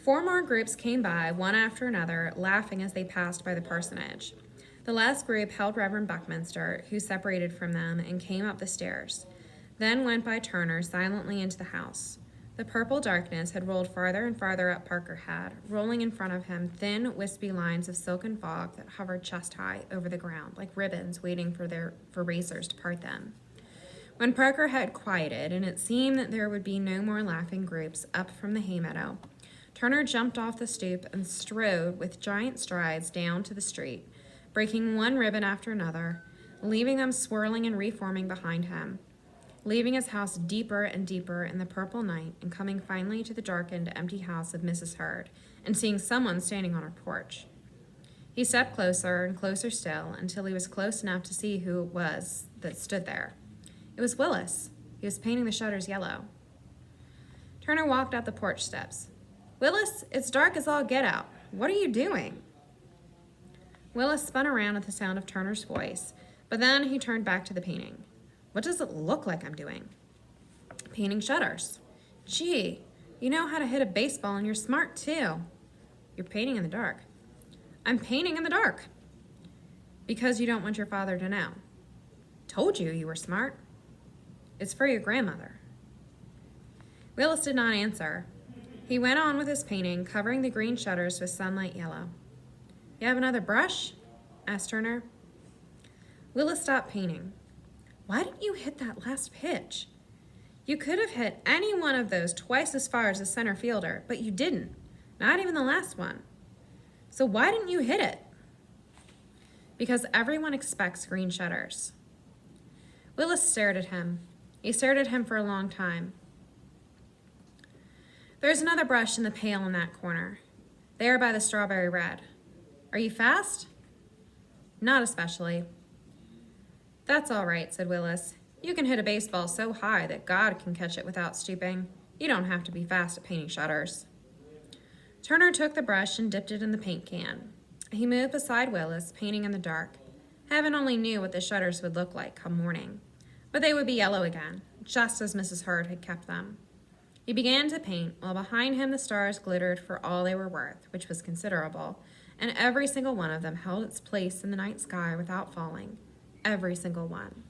4 more groups came by, one after another, laughing as they passed by the parsonage. The last group held Reverend Buckminster, who separated from them and came up the stairs, then went by Turner silently into the house. The purple darkness had rolled farther and farther up Parker Head, rolling in front of him thin, wispy lines of silken fog that hovered chest-high over the ground, like ribbons waiting for racers to part them. When Parker Head quieted, and it seemed that there would be no more laughing groups up from the hay meadow, Turner jumped off the stoop and strode with giant strides down to the street, breaking one ribbon after another, leaving them swirling and reforming behind him, leaving his house deeper and deeper in the purple night and coming finally to the darkened, empty house of Mrs. Hurd and seeing someone standing on her porch. He stepped closer and closer still until he was close enough to see who it was that stood there. It was Willis. He was painting the shutters yellow. Turner walked up the porch steps. "Willis, it's dark as all get out. What are you doing?" Willis spun around at the sound of Turner's voice, but then he turned back to the painting. "What does it look like I'm doing?" "Painting shutters." "Gee, you know how to hit a baseball and you're smart too." "You're painting in the dark." "I'm painting in the dark." "Because you don't want your father to know." "Told you you were smart." "It's for your grandmother." Willis did not answer. He went on with his painting, covering the green shutters with sunlight yellow. "You have another brush?" asked Turner. Willis stopped painting. "Why didn't you hit that last pitch? You could have hit any one of those twice as far as the center fielder, but you didn't, not even the last one. So why didn't you hit it?" "Because everyone expects green shutters." Willis stared at him. He stared at him for a long time. "There's another brush in the pail in that corner, there by the strawberry red. Are you fast?" "Not especially." "That's all right," said Willis. "You can hit a baseball so high that God can catch it without stooping. You don't have to be fast at painting shutters." Turner took the brush and dipped it in the paint can. He moved beside Willis, painting in the dark. Heaven only knew what the shutters would look like come morning, but they would be yellow again, just as Mrs. Hurd had kept them. He began to paint, while behind him the stars glittered for all they were worth, which was considerable, and every single one of them held its place in the night sky without falling. Every single one.